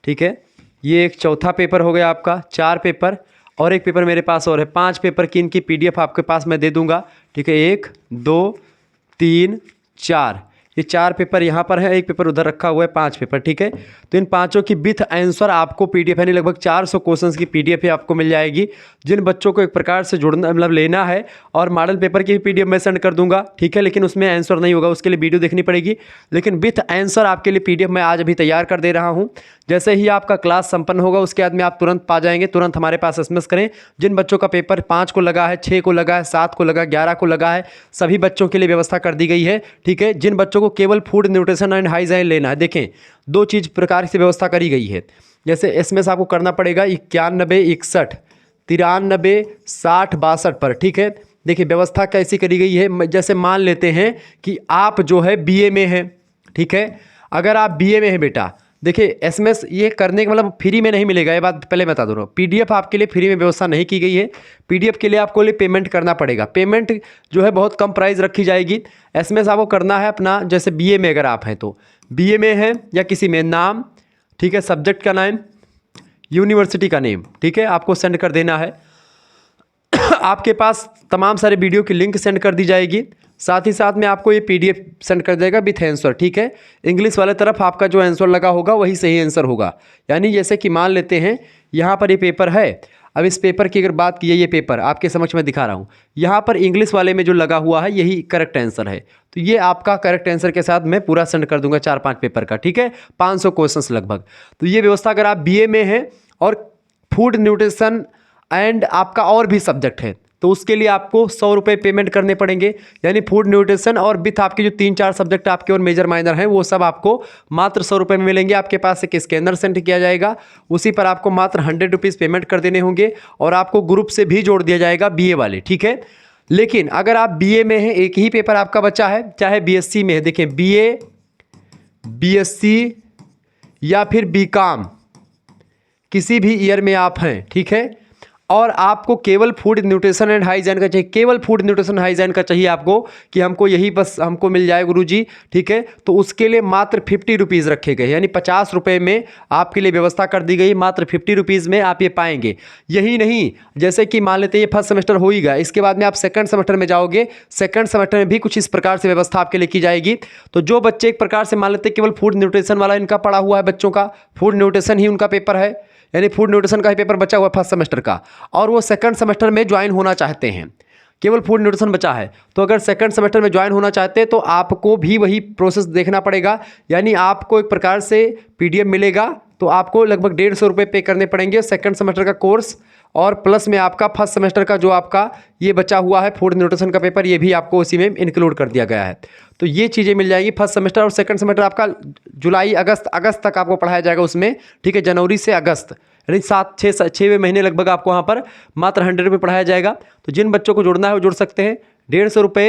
ठीक है, ये एक चौथा पेपर हो गया आपका, 4 पेपर, और एक पेपर मेरे पास और है, 5 पेपर की इनकी पीडीएफ आपके पास मैं दे दूंगा। ठीक है, 1 2 3 4, ये 4 पेपर यहाँ पर है, एक पेपर उधर रखा हुआ है, 5 पेपर। ठीक है, तो इन पांचों की विथ आंसर आपको पीडीएफ यानी लगभग 400 क्वेश्चंस की पीडीएफ ही आपको मिल जाएगी। जिन बच्चों को एक प्रकार से जुड़ना मतलब लेना है, और मॉडल पेपर की पीडीएफ मैं सेंड कर दूंगा, ठीक है, लेकिन उसमें आंसर नहीं होगा, उसके लिए वीडियो देखनी पड़ेगी, लेकिन विथ आंसर आपके लिए पीडीएफ मैं आज अभी तैयार कर दे रहा हूँ। जैसे ही आपका क्लास संपन्न होगा उसके बाद में आप तुरंत पा जाएंगे, तुरंत हमारे पास एसएमएस करें। जिन बच्चों का पेपर 5 को लगा है, 6 को लगा है, 7 को लगा, 11 को लगा है, सभी बच्चों के लिए व्यवस्था कर दी गई है। ठीक है, जिन बच्चों को केवल फूड न्यूट्रिशन एंड हाइजीन लेना है, देखें 2 चीज़ प्रकार से व्यवस्था करी गई है। जैसे एसएमएस आपको करना पड़ेगा 91 61 93 60 62 पर। ठीक है, देखिए व्यवस्था कैसी करी गई है, जैसे मान लेते हैं कि आप जो है बीए में हैं, ठीक है, अगर आप बीए में हैं बेटा, देखिए एसएमएस ये करने का मतलब फ्री में नहीं मिलेगा, ये बात पहले बता दूँ। पीडीएफ आपके लिए फ्री में व्यवस्था नहीं की गई है, पीडीएफ के लिए आपको पेमेंट करना पड़ेगा। पेमेंट जो है बहुत कम प्राइस रखी जाएगी। एसएमएस आपको करना है अपना, जैसे बीए में अगर आप हैं तो बीए में हैं या किसी में नाम, ठीक है, सब्जेक्ट का नाम, यूनिवर्सिटी का नेम, ठीक है, आपको सेंड कर देना है। आपके पास तमाम सारे वीडियो की लिंक सेंड कर दी जाएगी, साथ ही साथ में आपको ये पीडीएफ सेंड कर देगा विथ आंसर। ठीक है, इंग्लिश वाले तरफ आपका जो आंसर लगा होगा वही सही आंसर होगा। यानी जैसे कि मान लेते हैं यहाँ पर ये पेपर है, अब इस पेपर की अगर बात की, ये पेपर आपके समक्ष में दिखा रहा हूँ, यहाँ पर इंग्लिश वाले में जो लगा हुआ है यही करेक्ट आंसर है, तो ये आपका करेक्ट आंसर के साथ मैं पूरा सेंड कर दूंगा 4-5 पेपर का। ठीक है, 500 क्वेश्चंस लगभग। तो ये व्यवस्था अगर आप बीए में हैं और फूड न्यूट्रिशन एंड आपका और भी सब्जेक्ट है, तो उसके लिए आपको 100 रुपये पेमेंट करने पड़ेंगे। यानी फूड न्यूट्रिशन और विथ आपके जो 3-4 सब्जेक्ट आपके और मेजर माइनर हैं, वो सब आपको मात्र 100 रुपये में मिलेंगे। आपके पास एक स्कैनर सेंड किया जाएगा, उसी पर आपको मात्र 100 रुपीज़ पेमेंट कर देने होंगे, और आपको ग्रुप से भी जोड़ दिया जाएगा बीए वाले। ठीक है, लेकिन अगर आप बीए में हैं, एक ही पेपर आपका बचा है, चाहे बीएससी में है, देखिए बीए, बीएससी या फिर बीकॉम, किसी भी ईयर में आप हैं, ठीक है, और आपको केवल फूड न्यूट्रिशन एंड हाइजीन का चाहिए, केवल फूड न्यूट्रिशन हाइजीन का चाहिए आपको, कि हमको यही बस हमको मिल जाए गुरुजी, ठीक है, तो उसके लिए मात्र 50 रुपीज़ रखे गए, यानी 50 रुपये में आपके लिए व्यवस्था कर दी गई। मात्र 50 रुपीज़ में आप ये पाएंगे। यही नहीं, जैसे कि मान लेते हैं ये फर्स्ट सेमेस्टर हो ही गया, इसके बाद में आप सेकंड सेमेस्टर में जाओगे, सेकंड सेमेस्टर में भी कुछ इस प्रकार से व्यवस्था आपके लिए की जाएगी। तो जो बच्चे एक प्रकार से मान लेते हैं केवल फूड न्यूट्रिशन वाला इनका पड़ा हुआ है, बच्चों का फूड न्यूट्रिशन ही उनका पेपर है, यानी फूड न्यूट्रिशन का ही पेपर बचा हुआ फर्स्ट सेमेस्टर का, और वो सेकंड सेमेस्टर में ज्वाइन होना चाहते हैं, केवल फूड न्यूट्रिशन बचा है, तो अगर सेकंड सेमेस्टर में ज्वाइन होना चाहते हैं तो आपको भी वही प्रोसेस देखना पड़ेगा। यानी आपको एक प्रकार से पीडीएफ मिलेगा, तो आपको लगभग 150 रुपये पे करने पड़ेंगे सेकंड सेमेस्टर का कोर्स, और प्लस में आपका फर्स्ट सेमेस्टर का जो आपका ये बचा हुआ है फूड न्यूट्रिशन का पेपर, ये भी आपको उसी में इंक्लूड कर दिया गया है। तो ये चीज़ें मिल जाएगी फर्स्ट सेमेस्टर, और सेकंड सेमेस्टर आपका जुलाई अगस्त तक आपको पढ़ाया जाएगा उसमें। ठीक है, जनवरी से अगस्त, यानी 7-6 महीने लगभग आपको वहाँ पर मात्र 100 रुपये पढ़ाया जाएगा। तो जिन बच्चों को जुड़ना है वो जुड़ सकते हैं। 150 रुपये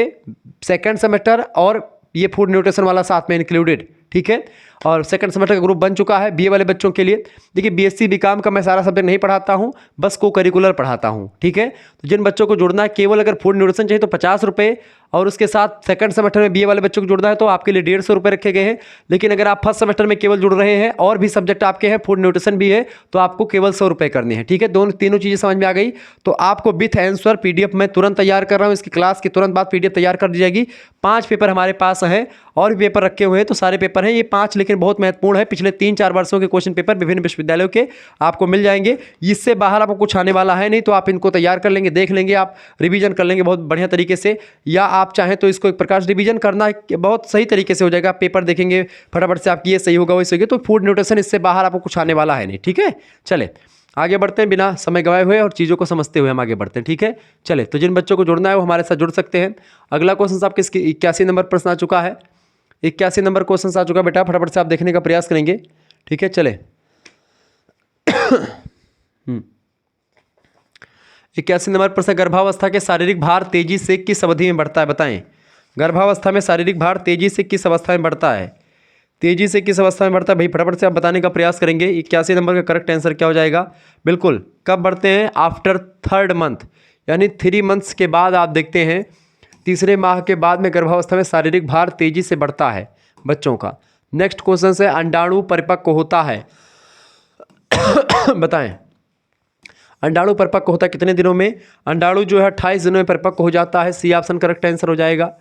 सेकेंड सेमेस्टर, और ये फूड न्यूट्रिशन वाला साथ में इंक्लूडेड। ठीक है, और सेकंड सेमेस्टर का ग्रुप बन चुका है बीए वाले बच्चों के लिए। देखिए बीएससी बीकॉम का मैं सारा सब्जेक्ट नहीं पढ़ाता हूँ, बस को करिकुलर पढ़ाता हूँ, ठीक है। तो जिन बच्चों को जुड़ना है केवल अगर फूड न्यूट्रिशन चाहिए तो 50 रुपये, और उसके साथ सेकंड सेमेस्टर में बीए वाले बच्चों को जुड़ना है तो आपके लिए 150 रुपये रखे गए हैं। लेकिन अगर आप फर्स्ट सेमेस्टर में केवल जुड़ रहे हैं और भी सब्जेक्ट आपके हैं, फूड न्यूट्रिशन भी है, तो आपको केवल 100 रुपये करने हैं, ठीक है। तीनों चीज़ें समझ में आ गई। तो आपको विथ आंसर पीडीएफ मैं तुरंत तैयार कर रहा हूँ, इसकी क्लास के तुरंत बाद पीडीएफ तैयार कर दी जाएगी। 5 पेपर हमारे पास हैं और भी पेपर रखे हुए हैं, तो सारे पेपर हैं ये 5, लेकिन बहुत महत्वपूर्ण है। पिछले 3-4 वर्षों के क्वेश्चन पेपर विभिन्न विश्वविद्यालयों के आपको मिल जाएंगे। इससे बाहर आपको कुछ आने वाला है नहीं, तो आप इनको तैयार कर लेंगे, देख लेंगे, आप रिवीजन कर लेंगे बहुत बढ़िया तरीके से। या आप चाहें तो इसको एक प्रकार से रिवीजन करना बहुत सही तरीके से हो जाएगा। आप पेपर देखेंगे फटाफट से, आपकी ये सही होगा, वही सही होगा। तो फूड न्यूट्रिशन इससे बाहर आपको कुछ आने वाला है नहीं, ठीक है। चले आगे बढ़ते हैं, बिना समय गवाए हुए और चीज़ों को समझते हुए हम आगे बढ़ते हैं, ठीक है। चले, तो जिन बच्चों को जुड़ना है वो हमारे साथ जुड़ सकते हैं। अगला क्वेश्चन आपके 81 नंबर प्रश्न आ चुका है। 81 नंबर क्वेश्चन आ चुका है बेटा, फटाफट से आप देखने का प्रयास करेंगे, ठीक है। चले 81 नंबर प्रश्न, गर्भावस्था के शारीरिक भार तेजी से किस अवधि में बढ़ता है, बताएं। गर्भावस्था में शारीरिक भार तेजी से किस अवस्था में बढ़ता है, तेजी से किस अवस्था में बढ़ता है भाई, फटाफट से आप बताने का प्रयास करेंगे। 81 नंबर का करेक्ट आंसर क्या हो जाएगा, बिल्कुल कब बढ़ते हैं, आफ्टर 3rd मंथ, यानी 3 मंथ्स के बाद आप देखते हैं, तीसरे माह के बाद में गर्भावस्था में शारीरिक भार तेजी से बढ़ता है बच्चों का। नेक्स्ट क्वेश्चन से, अंडाणु परिपक्व होता है बताएं, अंडाणु परिपक्व होता है कितने दिनों में, अंडाणु जो है 28 दिनों में परिपक्व हो जाता है, सी ऑप्शन करेक्ट आंसर हो जाएगा।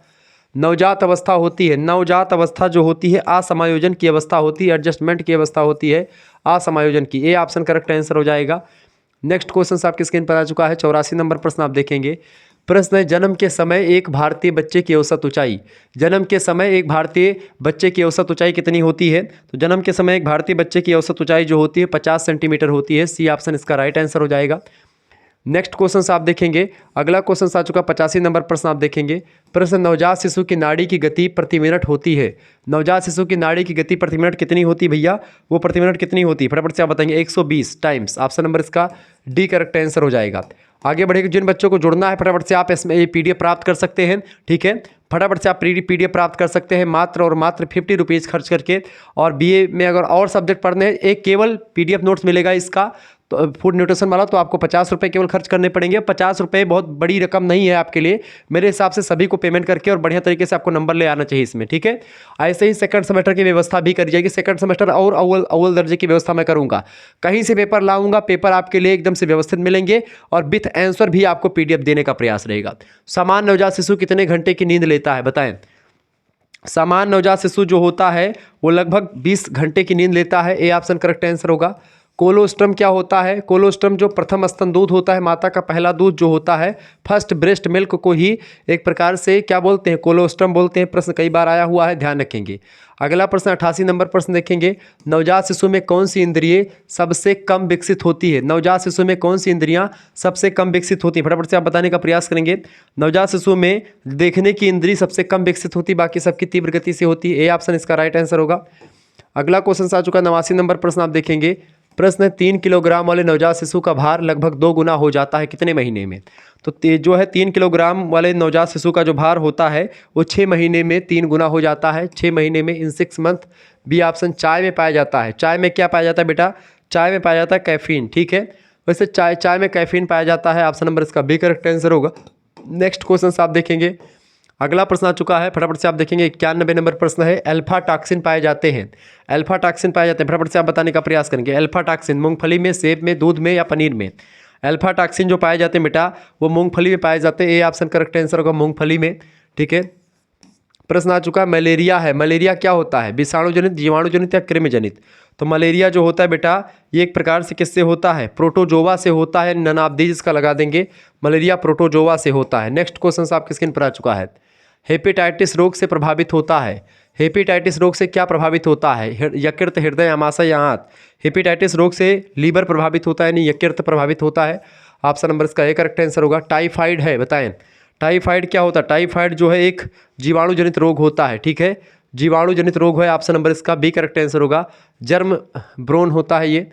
नवजात अवस्था होती है, नवजात अवस्था जो होती है असमायोजन की अवस्था होती है, एडजस्टमेंट की अवस्था होती है, असमायोजन की, ए ऑप्शन करेक्ट आंसर हो जाएगा। नेक्स्ट क्वेश्चन आपकी स्क्रीन पर आ चुका है, 84 नंबर प्रश्न आप देखेंगे। प्रश्न है, जन्म के समय एक भारतीय बच्चे की औसत ऊंचाई, जन्म के समय एक भारतीय बच्चे की औसत ऊंचाई कितनी होती है, तो जन्म के समय एक भारतीय बच्चे की औसत ऊंचाई जो होती है 50 सेंटीमीटर होती है, सी ऑप्शन इसका राइट आंसर हो जाएगा। नेक्स्ट क्वेश्चन आप देखेंगे, अगला क्वेश्चन आ चुका 85 नंबर प्रश्न आप देखेंगे। प्रश्न, नवजात शिशु की नाड़ी की गति प्रति मिनट होती है, नवजात शिशु की नाड़ी की गति प्रति मिनट कितनी होती है भैया, वो प्रति मिनट कितनी होती है, फटाफट से आप बताएंगे। 120 टाइम्स, ऑप्शन नंबर इसका डी करेक्ट आंसर हो जाएगा। आगे बढ़ेगा, जिन बच्चों को जुड़ना है फटाफट से आप इसमें ये पीडीएफ प्राप्त कर सकते हैं, ठीक है। फटाफट से आप पीडीएफ प्राप्त कर सकते हैं मात्र और मात्र 50 रुपीज़ खर्च करके। और बीए में अगर और सब्जेक्ट पढ़ने हैं, एक केवल पीडीएफ नोट्स मिलेगा इसका, तो फूड न्यूट्रिशन वाला, तो आपको 50 रुपये केवल खर्च करने पड़ेंगे। 50 रुपये बहुत बड़ी रकम नहीं है आपके लिए, मेरे हिसाब से सभी को पेमेंट करके और बढ़िया तरीके से आपको नंबर ले आना चाहिए इसमें, ठीक है। ऐसे ही सेकंड सेमेस्टर की व्यवस्था भी करी जाएगी, सेकंड सेमेस्टर और अव्वल दर्जे की व्यवस्था मैं करूँगा, कहीं से पेपर लाऊंगा, पेपर आपके लिए एकदम से व्यवस्थित मिलेंगे और विथ आंसर भी आपको पीडीएफ देने का प्रयास रहेगा। सामान्य नवजात शिशु कितने घंटे की नींद लेता है, बताएं। सामान्य नवजात शिशु जो होता है वो लगभग 20 घंटे की नींद लेता है, ए ऑप्शन करेक्ट आंसर होगा। कोलोस्ट्रम क्या होता है, कोलोस्ट्रम जो प्रथम स्तन दूध होता है, माता का पहला दूध जो होता है, फर्स्ट ब्रेस्ट मिल्क को ही एक प्रकार से क्या बोलते हैं, कोलोस्ट्रम बोलते हैं। प्रश्न कई बार आया हुआ है, ध्यान रखेंगे। अगला प्रश्न 88 नंबर प्रश्न देखेंगे, नवजात शिशु में कौन सी इंद्रिय सबसे कम विकसित होती है, नवजात शिशु में कौन सी इंद्रियां सबसे कम विकसित होती हैं, फटाफट से आप बताने का प्रयास करेंगे। नवजात शिशु में देखने की इंद्रिय सबसे कम विकसित होती है, बाकी सबकी तीव्र गति से होती है, ए ऑप्शन इसका राइट आंसर होगा। अगला क्वेश्चन आ चुका 89 नंबर प्रश्न आप देखेंगे। प्रश्न 3 किलोग्राम वाले नवजात शिशु का भार लगभग 2 गुना हो जाता है कितने महीने में, तो जो है 3 किलोग्राम वाले नवजात शिशु का जो भार होता है वो 6 महीने में 3 गुना हो जाता है, 6 महीने में, इन 6 मंथ। बी ऑप्शन चाय में पाया जाता है। चाय में क्या पाया जाता है बेटा, चाय में पाया जाता है कैफीन, ठीक है। वैसे चाय में कैफीन पाया जाता है, ऑप्शन नंबर इसका बी करेक्ट आंसर होगा। नेक्स्ट क्वेश्चन आप देखेंगे, अगला प्रश्न आ चुका है, फटाफट से आप देखेंगे 91 नंबर प्रश्न है, अल्फा टॉक्सिन पाए जाते हैं, अल्फा टॉक्सिन पाए जाते हैं, फटाफट से आप बताने का प्रयास करेंगे। अल्फा टॉक्सिन मूंगफली में, सेब में, दूध में या पनीर में, अल्फा टॉक्सिन जो पाए जाते हैं बेटा वो मूंगफली में पाए जाते हैं, ए ऑप्शन करेक्ट आंसर होगा मूंगफली में, ठीक है। प्रश्न आ चुका है, मलेरिया है, मलेरिया क्या होता है, विषाणुजनित, जीवाणुजनित या कृमिजनित, तो मलेरिया जो होता है बेटा ये एक प्रकार से किससे होता है, प्रोटोजोवा से होता है, ननाब्दीज इसका लगा देंगे, मलेरिया प्रोटोजोवा से होता है। नेक्स्ट क्वेश्चन आपकी स्क्रीन पर आ चुका है, हेपेटाइटिस रोग से प्रभावित होता है, हेपेटाइटिस रोग से क्या प्रभावित होता है, यकृत, हृदय, आमाशय या आंत, हेपेटाइटिस रोग से लीवर प्रभावित होता है, यानी यकृत प्रभावित होता है, ऑप्शन नंबर इसका ए करेक्ट आंसर होगा। टाइफाइड है, बताएं टाइफाइड क्या होता है, टाइफाइड जो है एक जीवाणुजनित रोग होता है, ठीक है, जीवाणुजनित रोग है, ऑप्शन नंबर इसका बी करेक्ट आंसर होगा। जर्म ब्रोन होता है ये।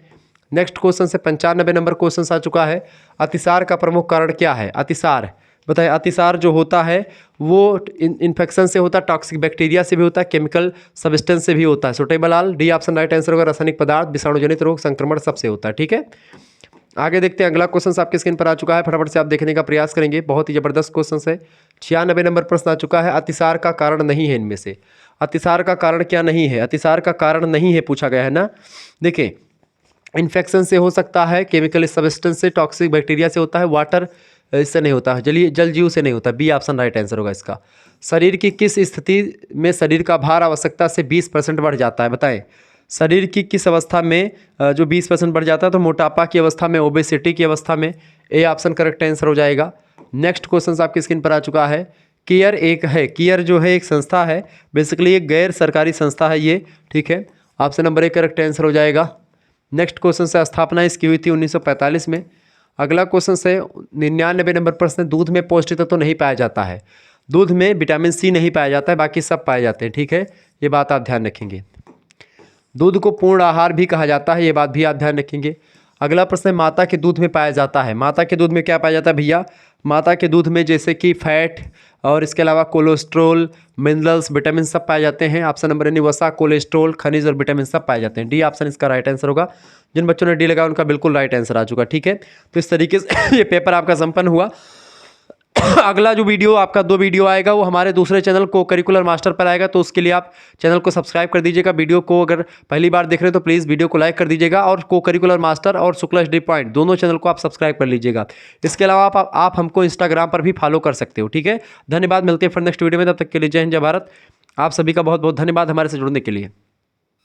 नेक्स्ट क्वेश्चन से 95 नंबर क्वेश्चन आ चुका है, अतिसार का प्रमुख कारण क्या है, अतिसार बताइए अतिसार जो होता है वो इन्फेक्शन से होता है, टॉक्सिक बैक्टीरिया से भी होता है, केमिकल सब्सटेंस से भी होता है। सुटेबल आल डी ऑप्शन राइट आंसर होगा। रासायनिक पदार्थ, विषाणुजनित रोग, संक्रमण सबसे होता है। ठीक है, आगे देखते हैं। अगला क्वेश्चन आपके स्क्रीन पर आ चुका है, फटाफट से आप देखने का प्रयास करेंगे। बहुत ही जबरदस्त क्वेश्चन है। 96 नंबर प्रश्न आ चुका है। अतिसार का कारण नहीं है इनमें से, अतिसार का कारण क्या नहीं है? अतिसार का कारण नहीं है पूछा गया है ना। देखें, इन्फेक्शन से हो सकता है, केमिकल सब्सटेंस से, टॉक्सिक बैक्टीरिया से होता है, वाटर इससे नहीं होता है, जल जीव से नहीं होता। बी ऑप्शन राइट आंसर होगा इसका। शरीर की किस स्थिति में शरीर का भार आवश्यकता से 20% बढ़ जाता है? बताएं, शरीर की किस अवस्था में जो 20% बढ़ जाता है? तो मोटापा की अवस्था में, ओबेसिटी की अवस्था में। ए ऑप्शन करेक्ट आंसर हो जाएगा। नेक्स्ट क्वेश्चन आपकी स्क्रीन पर आ चुका है। केयर एक है, केयर जो है एक संस्था है, बेसिकली एक गैर सरकारी संस्था है ये। ठीक है, ऑप्शन नंबर 1 करेक्ट आंसर हो जाएगा। नेक्स्ट क्वेश्चन से स्थापना इसकी हुई थी 1945 में। अगला क्वेश्चन से 99 नंबर प्रश्न, दूध में पौष्टिक तत्व तो नहीं पाया जाता है। दूध में विटामिन सी नहीं पाया जाता है, बाकी सब पाए जाते हैं। ठीक है, ये बात आप ध्यान रखेंगे। दूध को पूर्ण आहार भी कहा जाता है, ये बात भी आप ध्यान रखेंगे। अगला प्रश्न है, माता के दूध में पाया जाता है। माता के दूध में क्या पाया जाता है भैया? माता के दूध में जैसे कि फैट और इसके अलावा कोलेस्ट्रोल, मिनरल्स, विटामिन सब पाए जाते हैं। ऑप्शन नंबर यानी वसा, कोलेस्ट्रोल, खनिज और विटामिन सब पाए जाते हैं। डी ऑप्शन इसका राइट आंसर होगा। जिन बच्चों ने डी लगाया उनका बिल्कुल राइट आंसर आ चुका। ठीक है, तो इस तरीके से ये पेपर आपका संपन्न हुआ। अगला जो वीडियो आपका 2 वीडियो आएगा वो हमारे दूसरे चैनल को करिकुलर मास्टर पर आएगा, तो उसके लिए आप चैनल को सब्सक्राइब कर दीजिएगा। वीडियो को अगर पहली बार देख रहे हैं तो प्लीज़ वीडियो को लाइक कर दीजिएगा, और को करिकुलर मास्टर और शुक्ला स्टडी पॉइंट दोनों चैनल को आप सब्सक्राइब कर लीजिएगा। इसके अलावा आप हमको इंस्टाग्राम पर भी फॉलो कर सकते हो। ठीक है, धन्यवाद, मिलते हैं फिर नेक्स्ट वीडियो में। तब तक के लिए जय हिंद, जय भारत। आप सभी का बहुत बहुत धन्यवाद हमारे से जुड़ने के लिए।